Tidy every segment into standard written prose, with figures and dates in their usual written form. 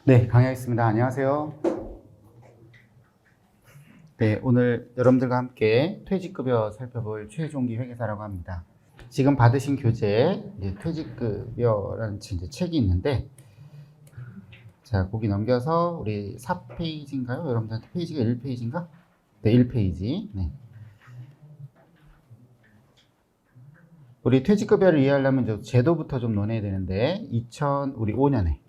네, 강의하겠습니다. 안녕하세요. 네, 오늘 여러분들과 함께 퇴직급여 살펴볼 최종기 회계사라고 합니다. 지금 받으신 교재, 퇴직급여라는 이제 책이 있는데, 자, 거기 넘겨서 우리 4페이지인가요? 여러분들한테 페이지가 1페이지인가? 네, 1페이지. 네. 우리 퇴직급여를 이해하려면 저 제도부터 좀 논해야 되는데, 2005년에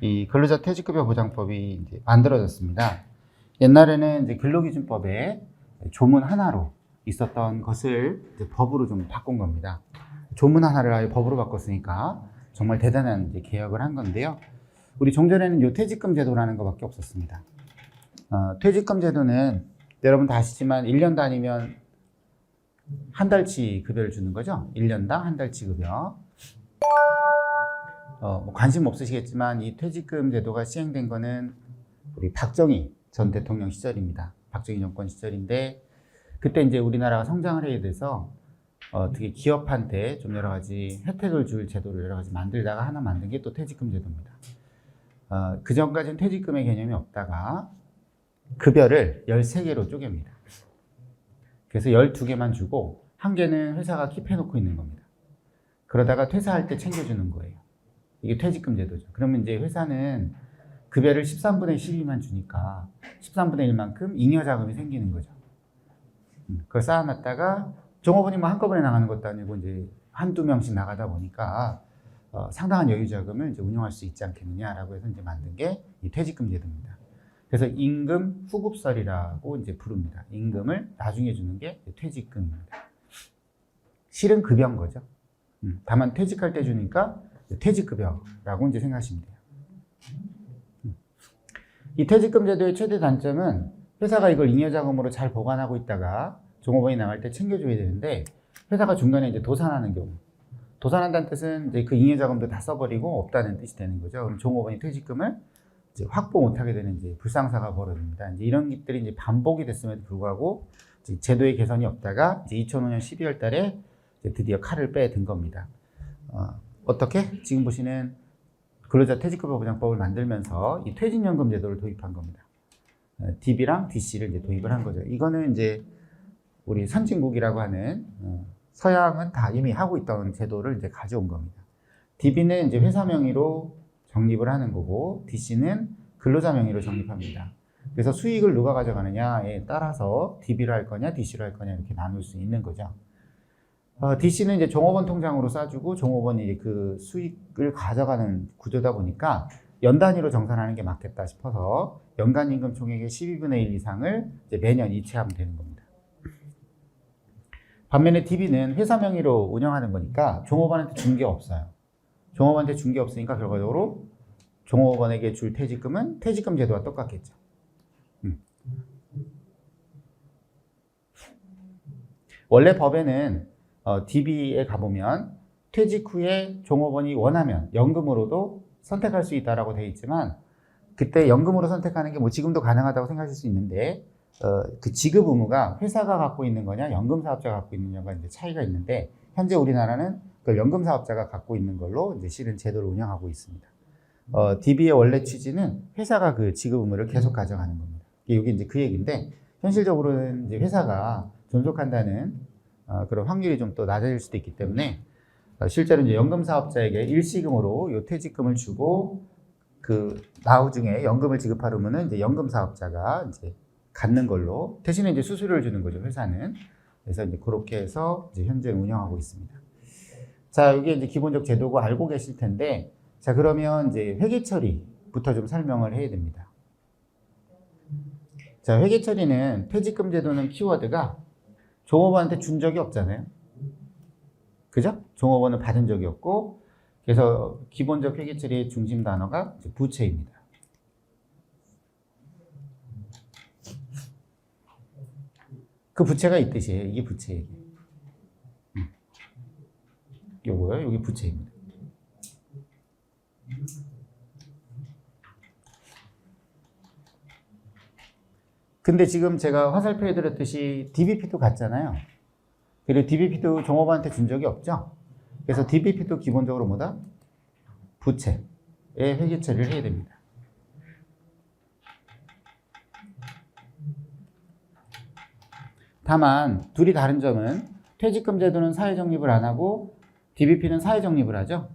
이 근로자 퇴직급여 보장법이 이제 만들어졌습니다. 옛날에는 이제 근로기준법에 조문 하나로 있었던 것을 이제 법으로 좀 바꾼 겁니다. 조문 하나를 아예 법으로 바꿨으니까 정말 대단한 이제 개혁을 한 건데요. 우리 종전에는 요 퇴직금 제도라는 것밖에 없었습니다. 퇴직금 제도는 여러분 다 아시지만 1년 다니면 한 달치 급여를 주는 거죠. 1년당 한 달치 급여. 뭐 관심 없으시겠지만 이 퇴직금 제도가 시행된 거는 우리 박정희 전 대통령 시절입니다. 박정희 정권 시절인데 그때 이제 우리나라가 성장을 해야 돼서 어떻게 기업한테 좀 여러 가지 혜택을 줄 제도를 여러 가지 만들다가 하나 만든 게 또 퇴직금 제도입니다. 그 전까지는 퇴직금의 개념이 없다가 급여를 13개로 쪼갭니다. 그래서 12개만 주고 한 개는 회사가 킵해놓고 있는 겁니다. 그러다가 퇴사할 때 챙겨주는 거예요. 이게 퇴직금 제도죠. 그러면 이제 회사는 급여를 13분의 12만 주니까 13분의 1만큼 잉여 자금이 생기는 거죠. 그걸 쌓아놨다가 종업원이 뭐 한꺼번에 나가는 것도 아니고 이제 한두 명씩 나가다 보니까 상당한 여유 자금을 이제 운용할 수 있지 않겠느냐라고 해서 이제 만든 게 이 퇴직금 제도입니다. 그래서 임금 후급설이라고 이제 부릅니다. 임금을 나중에 주는 게 퇴직금입니다. 실은 급여인 거죠. 다만 퇴직할 때 주니까 퇴직급여라고 이제 생각하시면 돼요. 이 퇴직금 제도의 최대 단점은 회사가 이걸 잉여자금으로 잘 보관하고 있다가 종업원이 나갈 때 챙겨줘야 되는데 회사가 중간에 이제 도산하는 경우. 도산한다는 뜻은 이제 그 잉여자금도 다 써버리고 없다는 뜻이 되는 거죠. 그럼 종업원이 퇴직금을 이제 확보 못하게 되는 이제 불상사가 벌어집니다. 이제 이런 것들이 이제 반복이 됐음에도 불구하고 이제 제도의 개선이 없다가 이제 2005년 12월 달에 이제 드디어 칼을 빼든 겁니다. 어떻게? 지금 보시는 근로자 퇴직급여 보장법을 만들면서 이 퇴직연금 제도를 도입한 겁니다. DB랑 DC를 이제 도입을 한 거죠. 이거는 이제 우리 선진국이라고 하는 서양은 다 이미 하고 있던 제도를 이제 가져온 겁니다. DB는 이제 회사 명의로 적립을 하는 거고 DC는 근로자 명의로 적립합니다. 그래서 수익을 누가 가져가느냐에 따라서 DB를 할 거냐 DC를 할 거냐 이렇게 나눌 수 있는 거죠. DC는 이제 종업원 통장으로 싸주고 종업원이 그 수익을 가져가는 구조다 보니까 연 단위로 정산하는 게 맞겠다 싶어서 연간 임금 총액의 12분의 1 이상을 이제 매년 이체하면 되는 겁니다. 반면에 DB는 회사 명의로 운영하는 거니까 종업원한테 준 게 없어요. 종업원한테 준 게 없으니까 결과적으로 종업원에게 줄 퇴직금은 퇴직금 제도와 똑같겠죠. 원래 법에는 DB에 가보면 퇴직 후에 종업원이 원하면 연금으로도 선택할 수 있다라고 되어 있지만 그때 연금으로 선택하는 게 뭐 지금도 가능하다고 생각하실 수 있는데 그 지급 의무가 회사가 갖고 있는 거냐 연금사업자가 갖고 있느냐가 이제 차이가 있는데 현재 우리나라는 그 연금사업자가 갖고 있는 걸로 이제 실은 제도를 운영하고 있습니다. DB의 원래 취지는 회사가 그 지급 의무를 계속 가져가는 겁니다. 이게 이제 그 얘기인데 현실적으로는 이제 회사가 존속한다는 그런 확률이 좀 또 낮아질 수도 있기 때문에 실제로 이제 연금사업자에게 일시금으로 요 퇴직금을 주고 그 나중에 연금을 지급하려면은 이제 연금사업자가 이제 갖는 걸로 대신에 이제 수수료를 주는 거죠 회사는. 그래서 이제 그렇게 해서 이제 현재 운영하고 있습니다. 자, 이게 이제 기본적 제도고 알고 계실 텐데 자 그러면 이제 회계 처리부터 좀 설명을 해야 됩니다. 자, 회계 처리는 퇴직금 제도는 키워드가 종업원한테 준 적이 없잖아요. 그죠? 종업원은 받은 적이 없고, 그래서 기본적 회계 처리의 중심 단어가 부채입니다. 그 부채가 있듯이 이게 부채 얘기. 요거요, 여기 부채입니다. 근데 지금 제가 화살표 해드렸듯이 DBP도 같잖아요. 그리고 DBP도 종업원한테 준 적이 없죠. 그래서 DBP도 기본적으로 뭐다? 부채의 회계 처리를 해야 됩니다. 다만 둘이 다른 점은 퇴직금 제도는 사회적립을 안 하고 DBP는 사회적립을 하죠.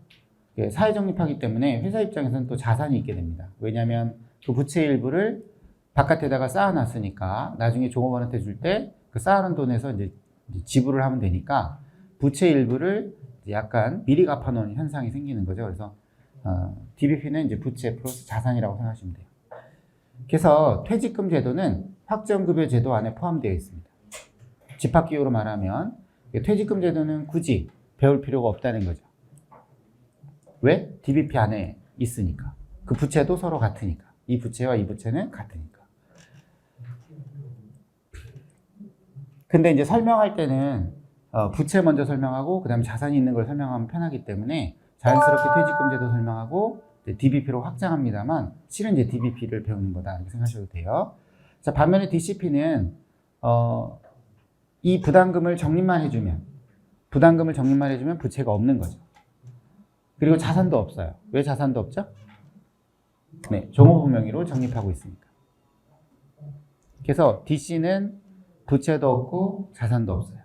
사회적립하기 때문에 회사 입장에서는 또 자산이 있게 됩니다. 왜냐하면 그 부채 일부를 바깥에다가 쌓아놨으니까 나중에 종업원한테 줄 때 그 쌓아놓은 돈에서 이제 지불을 하면 되니까 부채 일부를 약간 미리 갚아놓은 현상이 생기는 거죠. 그래서 DBP는 이제 부채 플러스 자산이라고 생각하시면 돼요. 그래서 퇴직금 제도는 확정급여 제도 안에 포함되어 있습니다. 집합기호로 말하면 퇴직금 제도는 굳이 배울 필요가 없다는 거죠. 왜? DBP 안에 있으니까. 그 부채도 서로 같으니까. 이 부채와 이 부채는 같으니까. 근데 이제 설명할 때는 부채 먼저 설명하고 그 다음에 자산이 있는 걸 설명하면 편하기 때문에 자연스럽게 퇴직금 제도 설명하고 DBP로 확장합니다만 실은 이제 DBP를 배우는 거다 이렇게 생각하셔도 돼요. 자, 반면에 DCP는 이 부담금을 적립만 해주면 부채가 없는 거죠. 그리고 자산도 없어요. 왜 자산도 없죠? 네, 종업원 명의로 적립하고 있으니까. 그래서 DC는 부채도 없고 자산도 없어요.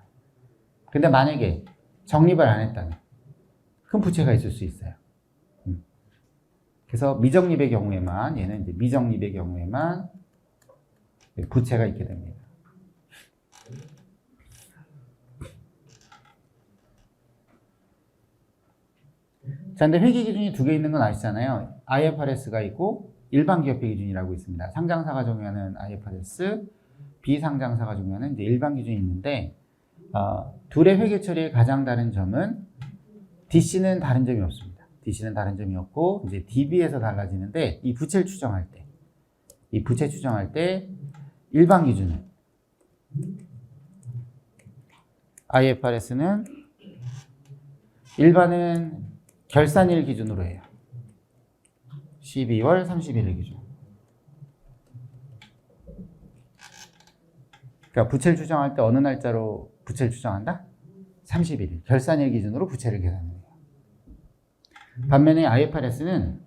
근데 만약에 적립을 안 했다면 큰 부채가 있을 수 있어요. 그래서 미적립의 경우에만 얘는 이제 미적립의 경우에만 부채가 있게 됩니다. 자, 근데 회계 기준이 두 개 있는 건 아시잖아요. IFRS가 있고 일반 기업회 기준이라고 있습니다. 상장사가 적용하는 IFRS, 비상장사가 적용하는 이제 일반 기준이 있는데 둘의 회계 처리의 가장 다른 점은 DC는 다른 점이 없습니다. DC는 다른 점이 없고 이제 DB에서 달라지는데 이 부채 추정할 때 일반 기준은 IFRS는 일반은 결산일 기준으로 해요. 12월 31일 기준. 그러니까 부채를 추정할 때 어느 날짜로 부채를 추정한다? 31일. 결산일 기준으로 부채를 계산해요. 반면에 IFRS는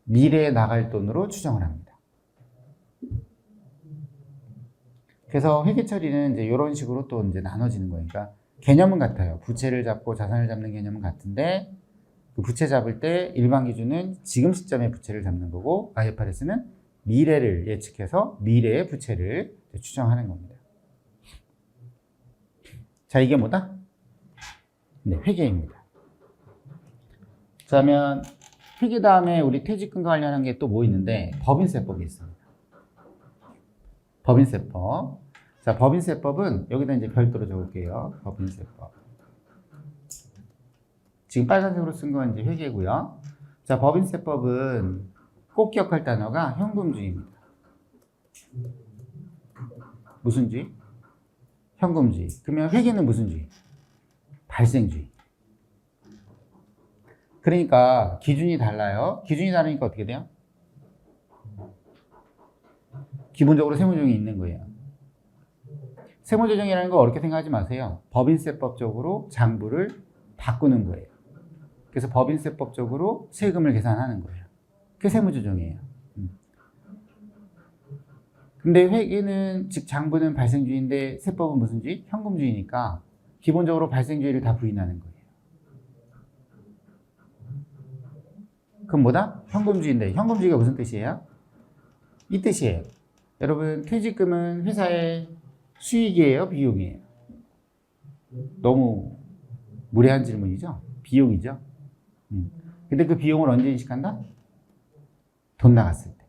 미래에 나갈 돈으로 추정을 합니다. 그래서 회계 처리는 이제 이런 식으로 또 이제 나눠지는 거예요. 그러니까 개념은 같아요. 부채를 잡고 자산을 잡는 개념은 같은데 그 부채 잡을 때 일반 기준은 지금 시점에 부채를 잡는 거고 IFRS는 미래를 예측해서 미래의 부채를 추정하는 겁니다. 자, 이게 뭐다? 네, 회계입니다. 그러면 회계 다음에 우리 퇴직금과 관련한 게 또 뭐 있는데 법인세법이 있습니다. 법인세법. 자, 법인세법은 여기다 이제 별도로 적을게요. 법인세법. 지금 빨간색으로 쓴 건 이제 회계고요. 자, 법인세법은 꼭 기억할 단어가 현금주의입니다. 무슨 주의? 현금주의. 그러면 회계는 무슨 주의? 발생주의. 그러니까 기준이 달라요. 기준이 다르니까 어떻게 돼요? 기본적으로 세무조정이 있는 거예요. 세무조정이라는 거 어렵게 생각하지 마세요. 법인세법적으로 장부를 바꾸는 거예요. 그래서 법인세법적으로 세금을 계산하는 거예요. 그게 세무조정이에요. 근데 회계는, 즉 장부는 발생주의인데 세법은 무슨 주의? 현금주의니까 기본적으로 발생주의를 다 부인하는 거예요. 그럼 뭐다? 현금주의인데 현금주의가 무슨 뜻이에요? 이 뜻이에요. 여러분, 퇴직금은 회사의 수익이에요? 비용이에요? 너무 무례한 질문이죠? 비용이죠? 근데 그 비용을 언제 인식한다? 돈 나갔을 때.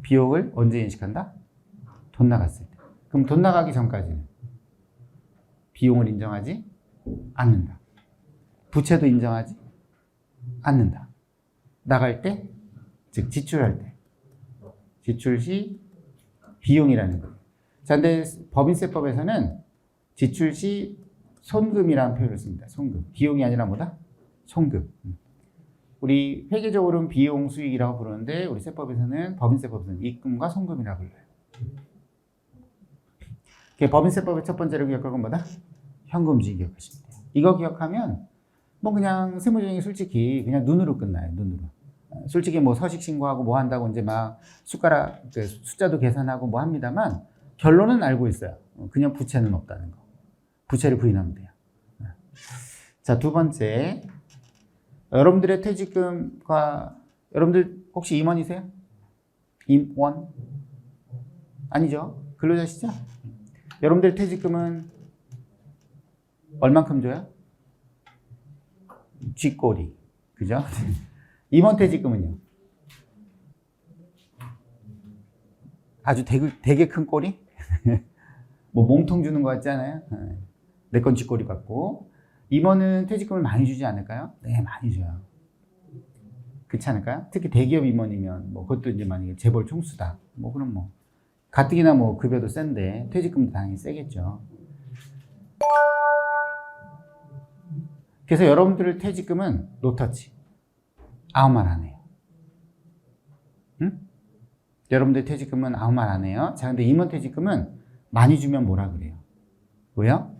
비용을 언제 인식한다? 돈 나갔을 때. 그럼 돈 나가기 전까지는 비용을 인정하지 않는다. 부채도 인정하지 않는다. 나갈 때, 즉 지출할 때. 지출 시 비용이라는 거예요. 자, 근데 법인세법에서는 지출 시 손금이라는 표현을 씁니다. 손금. 비용이 아니라 뭐다? 손금. 우리 회계적으로는 비용 수익이라고 부르는데 우리 세법에서는 법인세법에서는 입금과 손금이라고 불러요. 법인세법의 첫 번째로 기억할 건 뭐다? 현금주의 기억하시면 돼요. 이거 기억하면 뭐 그냥 세무조정이 솔직히 그냥 눈으로 끝나요. 눈으로. 솔직히 뭐 서식 신고하고 뭐 한다고 이제 막 숟가락 숫자도 계산하고 뭐 합니다만 결론은 알고 있어요. 그냥 부채는 없다는 거. 부채를 부인하면 돼요. 자, 두 번째. 여러분들의 퇴직금과 여러분들 혹시 임원이세요? 임원? 아니죠. 근로자시죠? 여러분들 퇴직금은 얼만큼 줘요? 쥐꼬리. 그죠? 임원 퇴직금은요? 아주 되게 큰 꼬리? 뭐 몸통 주는 거 같지 않아요? 내 건 쥐꼬리 받고. 임원은 퇴직금을 많이 주지 않을까요? 네, 많이 줘요. 그렇지 않을까요? 특히 대기업 임원이면 뭐 그것도 이제 만약에 재벌 총수다. 뭐 그럼 뭐 가뜩이나 뭐 급여도 센데 퇴직금도 당연히 세겠죠. 그래서 여러분들의 퇴직금은 노터치. 아무 말 안 해요. 응? 여러분들 퇴직금은 아무 말 안 해요. 자, 근데 임원 퇴직금은 많이 주면 뭐라 그래요? 왜요?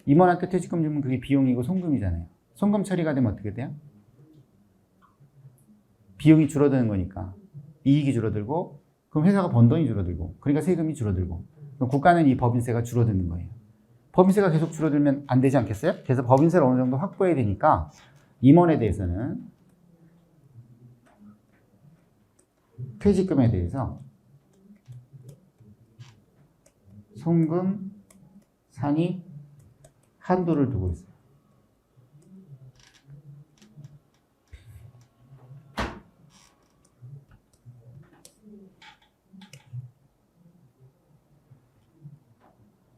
임원한테 퇴직금 주면 그게 비용이고 송금이잖아요. 송금 처리가 되면 어떻게 돼요? 비용이 줄어드는 거니까 이익이 줄어들고 그럼 회사가 번 돈이 줄어들고 그러니까 세금이 줄어들고 그럼 국가는 이 법인세가 줄어드는 거예요. 법인세가 계속 줄어들면 안 되지 않겠어요? 그래서 법인세를 어느 정도 확보해야 되니까 임원에 대해서는 퇴직금에 대해서 송금, 산입, 한도를 두고 있어요.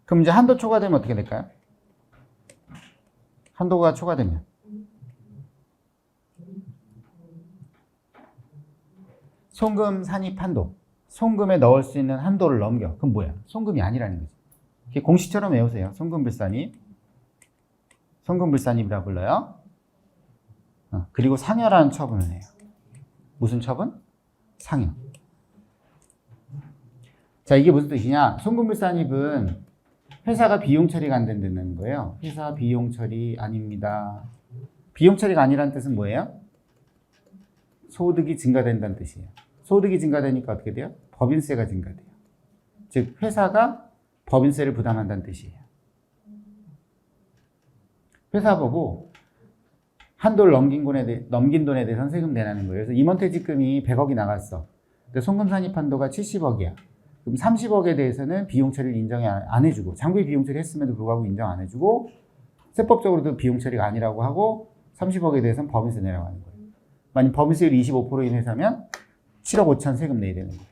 그럼 이제 한도 초과되면 어떻게 될까요? 한도가 초과되면 송금, 산입, 한도. 송금에 넣을 수 있는 한도를 넘겨. 그럼 뭐야? 송금이 아니라는 거지. 공식처럼 외우세요. 송금불산입. 송금불산입이라고 불러요. 그리고 상여라는 처분을 해요. 무슨 처분? 상여. 자, 이게 무슨 뜻이냐? 송금불산입은 회사가 비용 처리가 안 된다는 거예요. 회사 비용 처리 아닙니다. 비용 처리가 아니라는 뜻은 뭐예요? 소득이 증가된다는 뜻이에요. 소득이 증가되니까 어떻게 돼요? 법인세가 증가돼요. 즉 회사가 법인세를 부담한다는 뜻이에요. 회사 보고 한도를 넘긴 돈에 대해서는 세금 내라는 거예요. 그래서 임원퇴직금이 100억이 나갔어. 근데 송금산입 한도가 70억이야. 그럼 30억에 대해서는 비용 처리를 인정 안 해주고 장부에 비용 처리 했음에도 불구하고 인정 안 해주고 세법적으로도 비용 처리가 아니라고 하고 30억에 대해서는 법인세 내라고 하는 거예요. 만약 법인세율이 25%인 회사면 7억 5천 세금 내야 되는 거예요.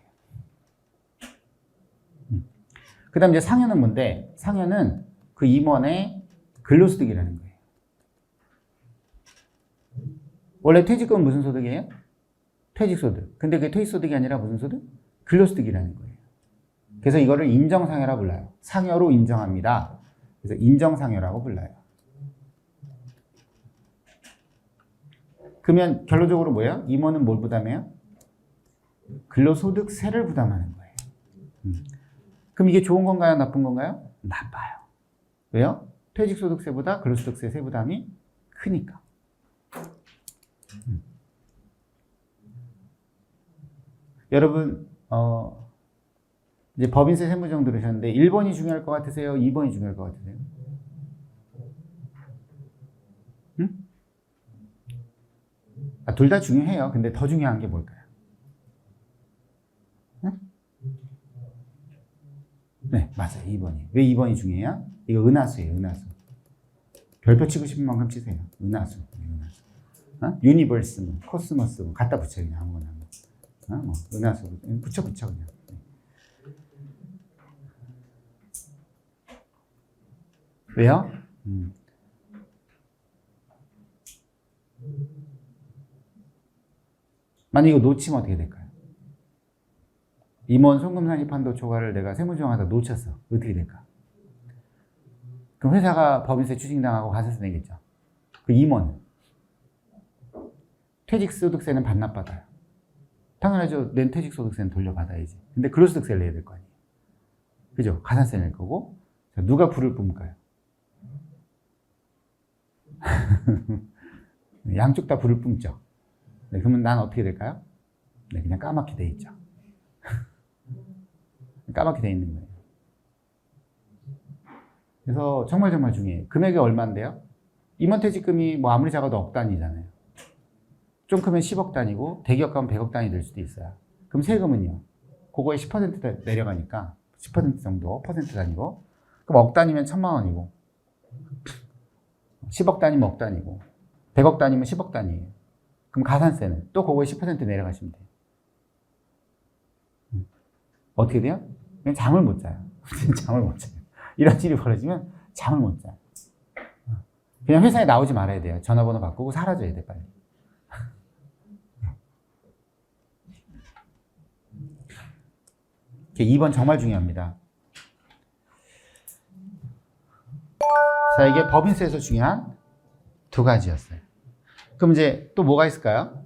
그 다음 이제 상여는 뭔데? 상여는 그 임원의 근로소득이라는 거예요. 원래 퇴직금은 무슨 소득이에요? 퇴직소득. 근데 그게 퇴직소득이 아니라 무슨 소득? 근로소득이라는 거예요. 그래서 이거를 인정상여라 불러요. 상여로 인정합니다. 그래서 인정상여라고 불러요. 그러면 결론적으로 뭐예요? 임원은 뭘 부담해요? 근로소득세를 부담하는 거예요. 그럼 이게 좋은 건가요? 나쁜 건가요? 나빠요. 왜요? 퇴직소득세보다 근로소득세 세부담이 크니까. 여러분 이제 법인세 세무조정 들으셨는데 1번이 중요할 것 같으세요? 2번이 중요할 것 같으세요? 둘 다 중요해요. 근데 더 중요한 게 뭘까요? 네, 맞아요. 2번이에요. 왜 2번이 중요해요? 이거 은하수예요. 은하수. 별표 치고 싶은 만큼 치세요. 은하수. 유니버스, 코스모스 갖다 붙여 그냥 아무거나. 뭐 은하수 붙여 그냥. 왜요? 만약 이거 놓치면 어떻게 될까요? 임원 송금산입 한도 초과를 내가 세무조정하다 놓쳤어. 어떻게 될까? 그럼 회사가 법인세 추징당하고 가산세 내겠죠. 그 임원은 퇴직소득세는 반납받아요. 당연하죠. 낸 퇴직소득세는 돌려받아야지. 근데 근로소득세를 내야 될 거 아니에요. 그죠? 가산세 낼 거고. 자, 누가 불을 뿜을까요? 양쪽 다 불을 뿜죠. 네, 그러면 난 어떻게 될까요? 네, 그냥 까맣게 돼 있죠. 까맣게 돼 있는 거예요. 그래서 정말 중요해요. 금액이 얼마인데요? 임원퇴직금이 뭐 아무리 작아도 억 단위잖아요. 좀 크면 10억 단위고 대기업 가면 100억 단위 될 수도 있어요. 그럼 세금은요? 그거에 10% 내려가니까 10% 정도 퍼센트 단위고, 그럼 억 단위면 1000만 원이고 10억 단위면 억 단위고 100억 단위면 10억 단위예요. 그럼 가산세는 또 그거에 10% 내려가시면 돼요. 어떻게 돼요? 그냥 잠을 못 자요. 잠을 못 자요. 이런 일이 벌어지면 잠을 못 자요. 그냥 회사에 나오지 말아야 돼요. 전화번호 바꾸고 사라져야 돼, 빨리. 2번 정말 중요합니다. 자, 이게 법인세에서 중요한 두 가지였어요. 그럼 이제 또 뭐가 있을까요?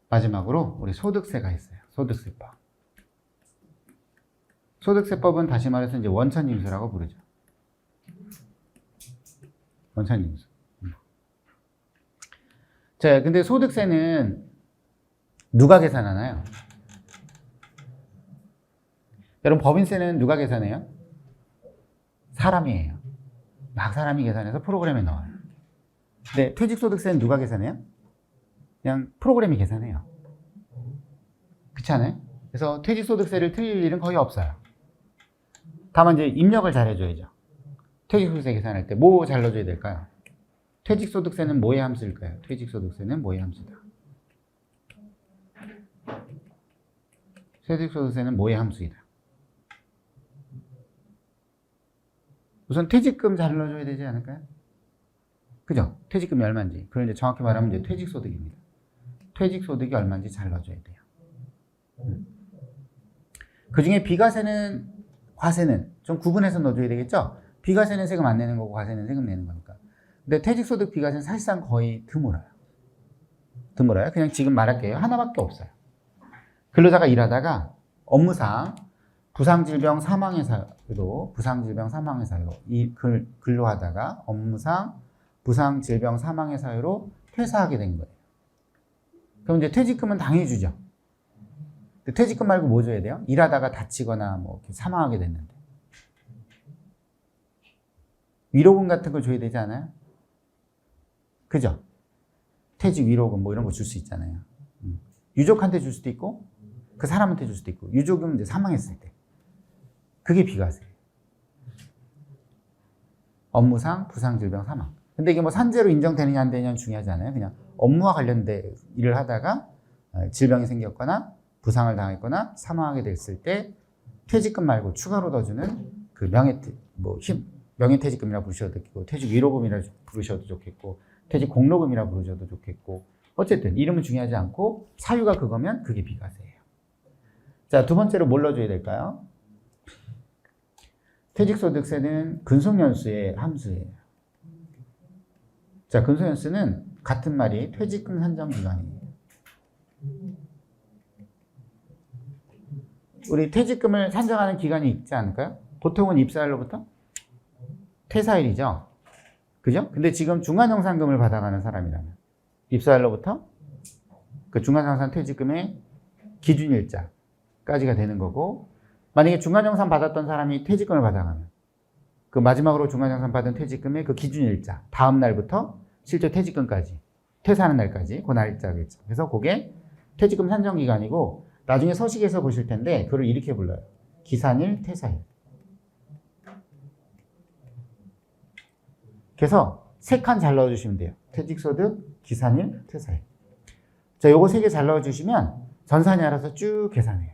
마지막으로 우리 소득세가 있어요. 소득세법. 소득세법은 다시 말해서 이제 원천징수라고 부르죠. 원천징수. 자, 근데 소득세는 누가 계산하나요? 여러분, 법인세는 누가 계산해요? 사람이에요. 막 사람이 계산해서 프로그램에 넣어요. 근데 퇴직소득세는 누가 계산해요? 그냥 프로그램이 계산해요. 그렇지 않아요? 그래서 퇴직소득세를 틀릴 일은 거의 없어요. 다만 이제 입력을 잘 해줘야죠. 퇴직소득세 계산할 때 뭐 잘 넣어줘야 될까요? 퇴직소득세는 뭐의 함수일까요? 퇴직소득세는 뭐의 함수다? 퇴직소득세는 뭐의 함수이다? 우선 퇴직금 잘 넣어줘야 되지 않을까요? 그죠? 퇴직금이 얼마인지. 그걸 이제 정확히 말하면 이제 퇴직소득입니다. 퇴직소득이 얼마인지 잘 넣어줘야 돼요. 그 중에 비과세는, 과세는 좀 구분해서 넣어줘야 되겠죠? 비과세는 세금 안 내는 거고 과세는 세금 내는 거니까. 근데 퇴직소득 비과세는 사실상 거의 드물어요. 드물어요. 그냥 지금 말할게요. 하나밖에 없어요. 근로자가 일하다가 업무상 부상질병 사망의 사유로, 부상질병 사망의 사유로, 이 근로하다가 업무상 부상질병 사망의 사유로 퇴사하게 된 거예요. 그럼 이제 퇴직금은 당연히 주죠. 퇴직금 말고 뭐 줘야 돼요? 일하다가 다치거나 뭐 이렇게 사망하게 됐는데. 위로금 같은 거 줘야 되지 않아요? 그죠? 퇴직 위로금 뭐 이런 거 줄 수 있잖아요. 유족한테 줄 수도 있고, 그 사람한테 줄 수도 있고, 유족은 이제 사망했을 때. 그게 비과세예요. 업무상 부상질병 사망. 근데 이게 뭐 산재로 인정되느냐 안 되느냐는 중요하지 않아요. 그냥 업무와 관련된 일을 하다가 질병이 생겼거나 부상을 당했거나 사망하게 됐을 때 퇴직금 말고 추가로 더 주는 그 명예퇴직금이라 부르셔도 좋겠고, 퇴직위로금이라 부르셔도 좋겠고, 퇴직공로금이라 부르셔도 좋겠고, 어쨌든 이름은 중요하지 않고 사유가 그거면 그게 비과세예요. 자, 두 번째로 뭘 넣어줘야 될까요? 퇴직소득세는 근속연수의 함수예요. 자, 근속연수는 같은 말이 퇴직금 산정기간이에요. 우리 퇴직금을 산정하는 기간이 있지 않을까요? 보통은 입사일로부터 퇴사일이죠. 그죠? 근데 지금 중간정산금을 받아가는 사람이라면 입사일로부터 그 중간정산 퇴직금의 기준일자까지가 되는 거고, 만약에 중간정산 받았던 사람이 퇴직금을 받아가면 그 마지막으로 중간정산 받은 퇴직금의 그 기준일자 다음 날부터 실제 퇴직금까지, 퇴사하는 날까지 그 날짜겠죠. 그래서 그게 퇴직금 산정기간이고, 나중에 서식에서 보실 텐데 그걸 이렇게 불러요. 기산일, 퇴사일. 그래서 세 칸 잘 넣어주시면 돼요. 퇴직소득, 기산일, 퇴사일. 자, 요거 세 개 잘 넣어주시면 전산이 알아서 쭉 계산해요.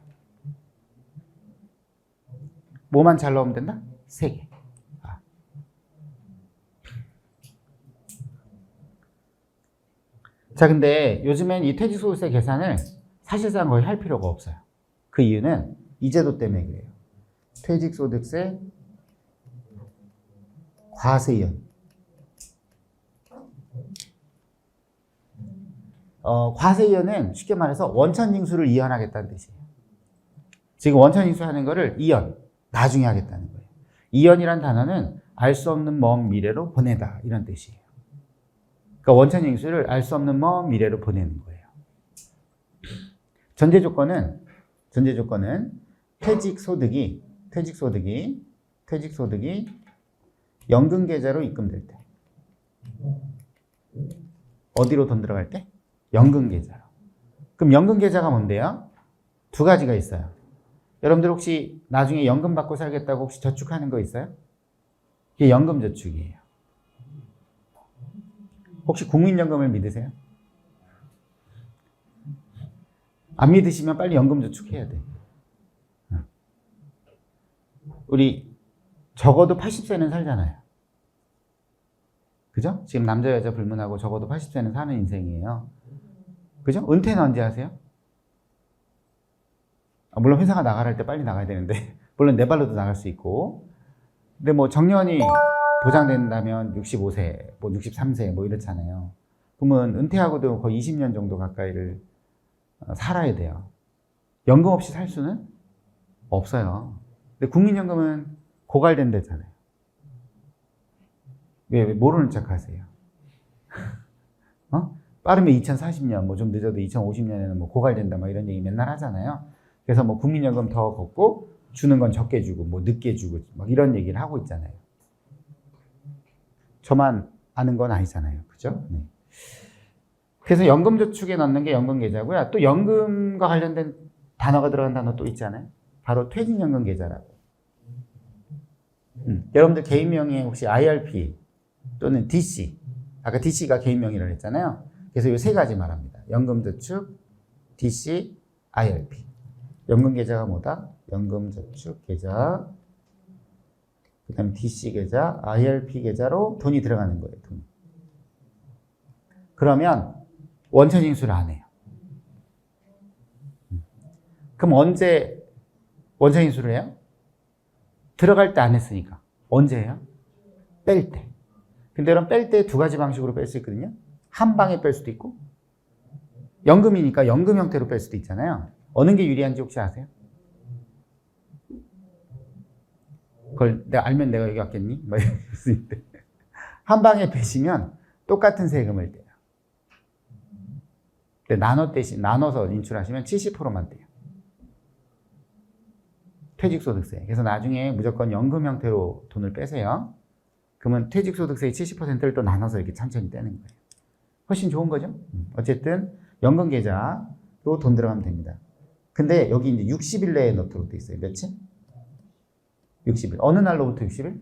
뭐만 잘 넣으면 된다? 세 개. 자, 근데 요즘엔 이 퇴직소득세 계산을 사실상 거의 할 필요가 없어요. 그 이유는 이 제도 때문에 그래요. 퇴직소득세 과세이연. 과세이연은 쉽게 말해서 원천징수를 이연하겠다는 뜻이에요. 지금 원천징수 하는 거를 이연, 나중에 하겠다는 거예요. 이연이란 단어는 알 수 없는 먼 미래로 보내다 이런 뜻이에요. 그러니까 원천징수를 알 수 없는 먼 미래로 보내는 거예요. 전제 조건은 퇴직소득이 연금 계좌로 입금될 때. 어디로 돈 들어갈 때? 연금 계좌로. 그럼 연금 계좌가 뭔데요? 두 가지가 있어요. 여러분들 혹시 나중에 연금 받고 살겠다고 혹시 저축하는 거 있어요? 이게 연금 저축이에요. 혹시 국민연금을 믿으세요? 안 믿으시면 빨리 연금 저축해야 돼. 우리 적어도 80세는 살잖아요. 그죠? 지금 남자 여자 불문하고 적어도 80세는 사는 인생이에요. 그죠? 은퇴는 언제 하세요? 물론 회사가 나가라 할 때 빨리 나가야 되는데 물론 내 발로도 나갈 수 있고 근데 뭐 정년이 보장된다면 65세, 뭐 63세 뭐 이렇잖아요. 그러면 은퇴하고도 거의 20년 정도 가까이를 살아야 돼요. 연금 없이 살 수는 없어요. 근데 국민연금은 고갈된다잖아요. 왜 모르는 척 하세요? 빠르면 2040년, 뭐 좀 늦어도 2050년에는 뭐 고갈된다, 막 이런 얘기 맨날 하잖아요. 그래서 뭐 국민연금 더 걷고, 주는 건 적게 주고, 뭐 늦게 주고, 막 이런 얘기를 하고 있잖아요. 저만 아는 건 아니잖아요. 그죠? 네. 그래서 연금저축에 넣는 게 연금계좌고요. 또 연금과 관련된 단어가 들어간 단어 또 있잖아요. 바로 퇴직연금계좌라고. 여러분들 개인명의에 혹시 IRP 또는 DC, 아까 DC가 개인명의라고 했잖아요. 그래서 이 세 가지 말합니다. 연금저축, DC, IRP. 연금계좌가 뭐다? 연금저축계좌, 그 다음에 DC계좌, IRP계좌로 돈이 들어가는 거예요. 돈. 그러면 원천징수를 안 해요. 그럼 언제 원천징수를 해요? 들어갈 때 안 했으니까. 언제 해요? 뺄 때. 근데 여러분 뺄 때 두 가지 방식으로 뺄 수 있거든요. 한 방에 뺄 수도 있고 연금이니까 연금 형태로 뺄 수도 있잖아요. 어느 게 유리한지 혹시 아세요? 그걸 내가 알면 내가 여기 왔겠니? 막 이럴 수 있는데 한 방에 빼시면 똑같은 세금을 떼요. 근데 나눠서 인출하시면 70%만 떼요. 퇴직소득세. 그래서 나중에 무조건 연금 형태로 돈을 빼세요. 그러면 퇴직소득세의 70%를 또 나눠서 이렇게 천천히 떼는 거예요. 훨씬 좋은 거죠? 어쨌든 연금계좌로 돈 들어가면 됩니다. 근데 여기 이제 60일 내에 넣도록 돼 있어요. 며칠? 60일. 어느 날로부터 60일?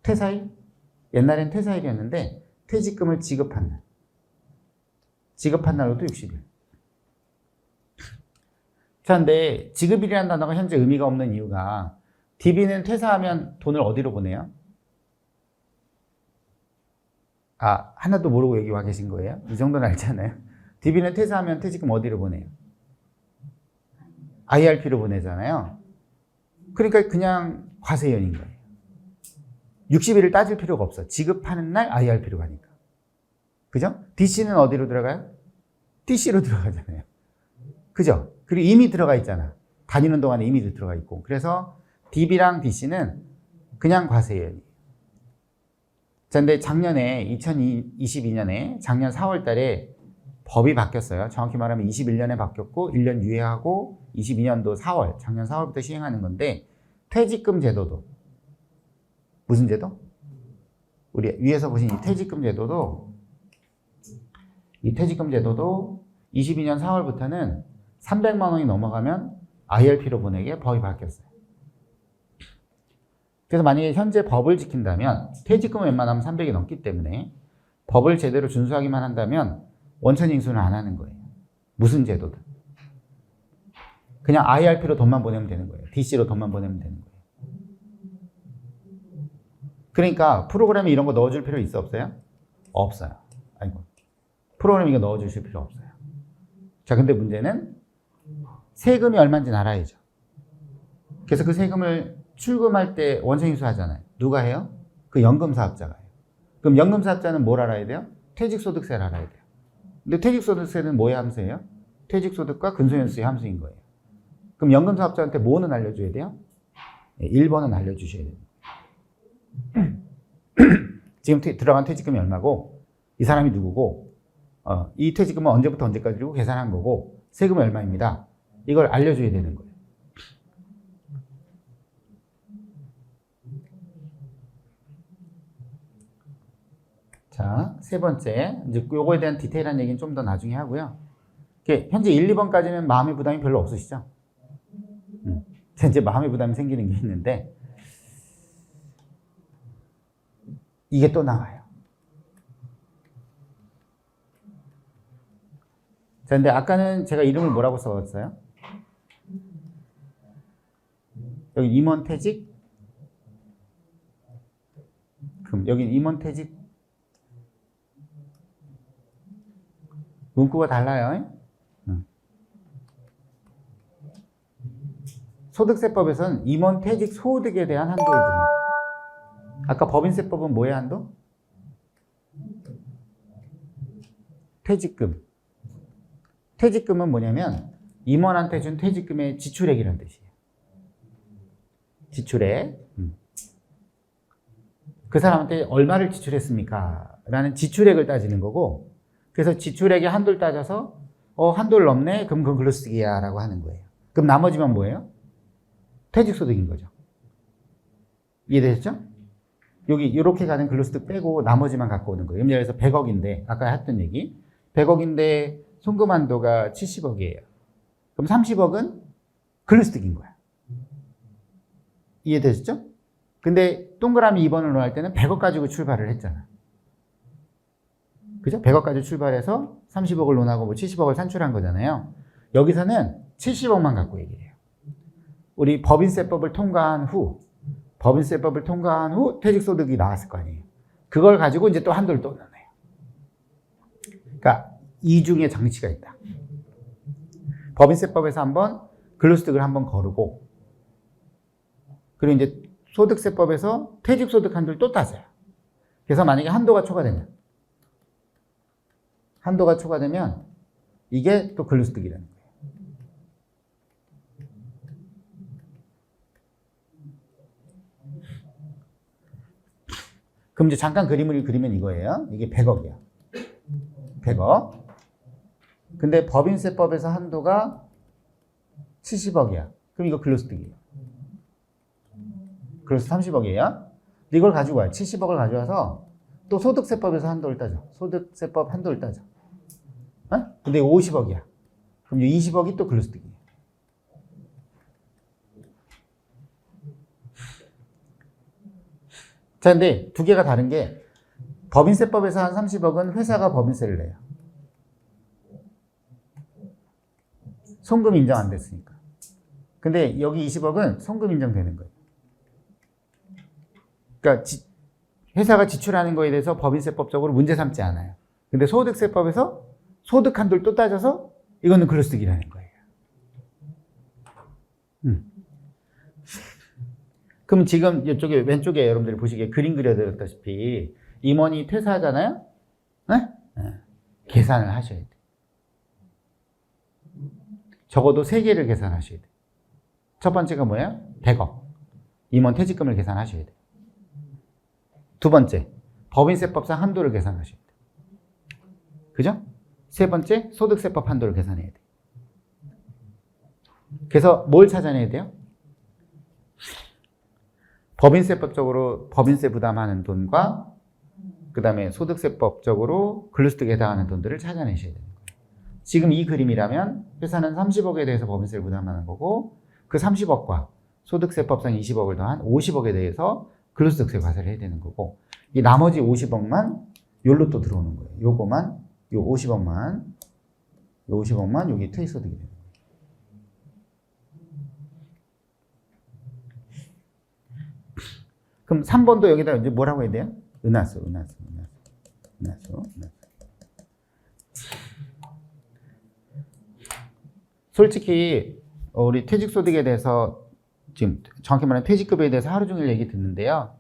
퇴사일? 옛날엔 퇴사일이었는데 퇴직금을 지급한 날. 지급한 날로도 60일. 자, 근데 지급일이라는 단어가 현재 의미가 없는 이유가 DB는 퇴사하면 돈을 어디로 보내요? 아, 하나도 모르고 여기 와 계신 거예요? 이 정도는 알잖아요. DB는 퇴사하면 퇴직금 어디로 보내요? IRP로 보내잖아요. 그러니까 그냥 과세연인 거예요. 60일을 따질 필요가 없어. 지급하는 날 IRP로 가니까. 그죠? DC는 어디로 들어가요? DC로 들어가잖아요. 그죠? 그리고 이미 들어가 있잖아. 다니는 동안에 이미 들어가 있고. 그래서 DB랑 DC는 그냥 과세연이에요. 자, 근데 작년에 2022년에 작년 4월 달에 법이 바뀌었어요. 정확히 말하면 21년에 바뀌었고 1년 유예하고 22년도 4월, 작년 4월부터 시행하는 건데 퇴직금 제도도 무슨 제도? 우리 위에서 보신 이 퇴직금 제도도 22년 4월부터는 300만 원이 넘어가면 IRP로 보내게 법이 바뀌었어요. 그래서 만약에 현재 법을 지킨다면 퇴직금은 웬만하면 300이 넘기 때문에 법을 제대로 준수하기만 한다면 원천징수는 안 하는 거예요. 무슨 제도든. 그냥 IRP로 돈만 보내면 되는 거예요. DC로 돈만 보내면 되는 거예요. 그러니까 프로그램에 이런 거 넣어줄 필요 있어 없어요? 없어요. 아이고. 프로그램에 이거 넣어주실 필요 없어요. 자, 근데 문제는 세금이 얼마인지 알아야죠. 그래서 그 세금을 출금할 때 원천징수 하잖아요. 누가 해요? 그 연금사업자가 해요. 그럼 연금사업자는 뭘 알아야 돼요? 퇴직소득세를 알아야 돼요. 근데 퇴직소득세는 뭐의 함수예요? 퇴직소득과 근소연수의 함수인 거예요. 그럼 연금사업자한테 뭐는 알려줘야 돼요? 1번은 알려주셔야 돼요. 지금 들어간 퇴직금이 얼마고, 이 사람이 누구고, 이 퇴직금은 언제부터 언제까지고 계산한 거고, 세금은 얼마입니다. 이걸 알려줘야 되는 거예요. 자, 세 번째. 이제 요거에 대한 디테일한 얘기는 좀 더 나중에 하고요. 현재 1, 2번까지는 마음의 부담이 별로 없으시죠? 이제 마음의 부담이 생기는 게 있는데, 이게 또 나와요. 자, 근데 아까는 제가 이름을 뭐라고 써왔어요? 여기 임원퇴직, 그럼 여기 임원퇴직, 문구가 달라요. 소득세법에서는 임원퇴직 소득에 대한 한도를 줍니다. 아까 법인세법은 뭐의 한도? 퇴직금. 퇴직금은 뭐냐면 임원한테 준 퇴직금의 지출액이라는 뜻이에요. 지출액. 그 사람한테 얼마를 지출했습니까? 라는 지출액을 따지는 거고, 그래서 지출액의 한도를 따져서 한도를 넘네? 그럼 그건 글로쓰기야 라고 하는 거예요. 그럼 나머지만 뭐예요? 퇴직소득인 거죠. 이해되셨죠? 여기 이렇게 가는 근로소득 빼고 나머지만 갖고 오는 거예요. 예를 들어서 100억인데 아까 했던 얘기 100억인데 송금 한도가 70억이에요. 그럼 30억은 근로소득인 거야. 이해되셨죠? 근데 동그라미 2번을 넣을 때는 100억 가지고 출발을 했잖아. 그죠? 100억 가지고 출발해서 30억을 논하고 뭐 70억을 산출한 거잖아요. 여기서는 70억만 갖고 얘기를 해요. 우리 법인세법을 통과한 후 퇴직소득이 나왔을 거 아니에요. 그걸 가지고 이제 또 한도를 또 넣어요. 그러니까 이중의 장치가 있다. 법인세법에서 한번 근로소득을 한번 거르고, 그리고 이제 소득세법에서 퇴직소득 한도를 또 따져요. 그래서 만약에 한도가 초과되면 이게 또 근로소득이라는 거예요. 그럼 이제 잠깐 그림을 그리면 이거예요. 이게 100억이야. 100억. 근데 법인세법에서 한도가 70억이야. 그럼 이거 근로소득이에요. 그래서 30억이에요. 이걸 가지고 와요. 70억을 가져와서 또 소득세법에서 한도를 따져. 소득세법 한도를 따져. 근데 50억이야. 그럼 20억이 또 근로소득이에요. 자, 근데 두 개가 다른 게 법인세법에서 한 30억은 회사가 법인세를 내요. 송금 인정 안 됐으니까. 근데 여기 20억은 송금 인정되는 거예요. 그러니까 회사가 지출하는 거에 대해서 법인세법적으로 문제 삼지 않아요. 근데 소득세법에서 소득 한도를 또 따져서 이거는 근로소득이라는 거예요. 그럼 지금 이쪽에 왼쪽에 여러분들이 보시기에 그림 그려드렸다시피 임원이 퇴사하잖아요? 네? 계산을 하셔야 돼요. 적어도 3개를 계산하셔야 돼요. 첫 번째가 뭐예요? 100억. 임원 퇴직금을 계산하셔야 돼요. 두 번째, 법인세법상 한도를 계산하셔야 돼요. 그죠? 세 번째, 소득세법 한도를 계산해야 돼요. 그래서 뭘 찾아내야 돼요? 법인세법적으로 법인세 부담하는 돈과 그 다음에 소득세법적으로 근로소득에 해당하는 돈들을 찾아내셔야 되는 거예요. 지금 이 그림이라면 회사는 30억에 대해서 법인세를 부담하는 거고, 그 30억과 소득세법상 20억을 더한 50억에 대해서 근로소득세 과세를 해야 되는 거고, 이 나머지 50억만 요로 또 들어오는 거예요. 요거만, 요 50억만 여기 퇴직소득이 되는 거예요. 그럼 3번도 여기다 이제 뭐라고 해야 돼요? 은하수. 솔직히 우리 퇴직소득에 대해서 지금 정확히 말하면 퇴직급여에 대해서 하루 종일 얘기 듣는데요.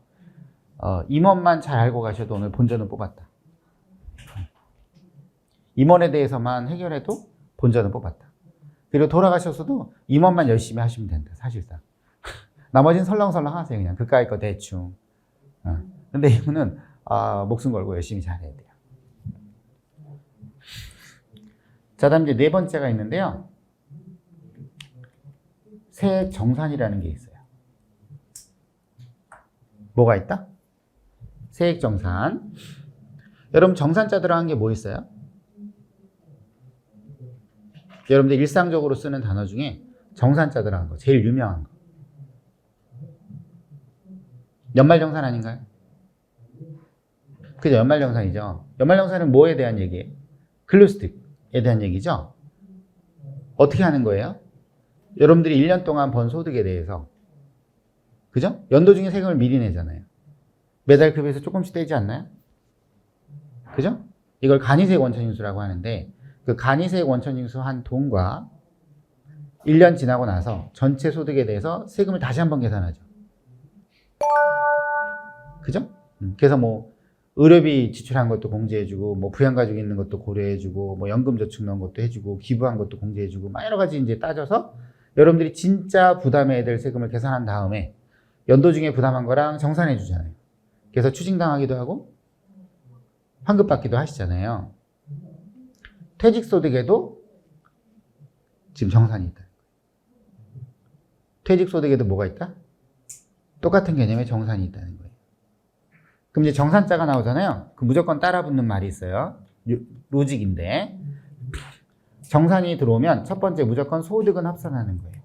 임원만 잘 알고 가셔도 오늘 본전을 뽑았다. 임원에 대해서만 해결해도 본전은 뽑았다. 그리고 돌아가셔서도 임원만 열심히 하시면 된다, 사실상. 나머지는 설렁설렁 하세요. 그냥 그까이 거 대충. 근데 이분은 목숨 걸고 열심히 잘해야 돼요. 자, 다음 이제 네 번째가 있는데요. 세액 정산이라는 게 있어요. 뭐가 있다? 세액 정산. 여러분 정산자 들어간 게 뭐 있어요? 여러분들 일상적으로 쓰는 단어 중에 정산자 들어간 거, 제일 유명한 거. 연말정산 아닌가요? 그죠? 연말정산이죠. 연말정산은 뭐에 대한 얘기예요? 글루스틱에 대한 얘기죠. 어떻게 하는 거예요? 여러분들이 1년 동안 번 소득에 대해서, 그죠? 연도 중에 세금을 미리 내잖아요. 매달 급여에서 조금씩 떼지 않나요? 그죠? 이걸 간이세액 원천징수라고 하는데, 그 간이세액 원천징수한 돈과 1년 지나고 나서 전체 소득에 대해서 세금을 다시 한번 계산하죠. 그죠? 그래서 뭐 의료비 지출한 것도 공제해주고, 뭐 부양가족 있는 것도 고려해주고, 뭐 연금저축 넣은 것도 해주고, 기부한 것도 공제해주고, 막 여러 가지 이제 따져서 여러분들이 진짜 부담해야 될 세금을 계산한 다음에 연도 중에 부담한 거랑 정산해 주잖아요. 그래서 추징당하기도 하고 환급받기도 하시잖아요. 퇴직소득에도 지금 정산이 있다. 퇴직소득에도 뭐가 있다? 똑같은 개념의 정산이 있다는 거예요. 그럼 이제 정산자가 나오잖아요. 그 무조건 따라붙는 말이 있어요. 로직인데. 정산이 들어오면 첫 번째 무조건 소득은 합산하는 거예요.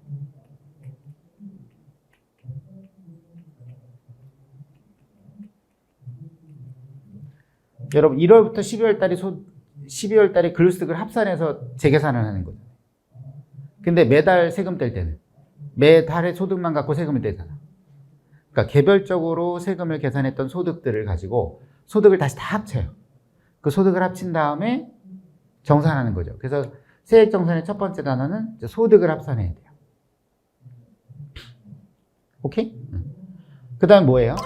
여러분 1월부터 12월 달에 근로소득을 합산해서 재계산을 하는 거죠. 근데 매달 세금 뗄 때는 매달의 소득만 갖고 세금을 떼잖아. 그러니까 개별적으로 세금을 계산했던 소득들을 가지고 소득을 다시 다 합쳐요. 그 소득을 합친 다음에 정산하는 거죠. 그래서 세액 정산의 첫 번째 단어는 소득을 합산해야 돼요. 오케이? 그 다음 뭐예요?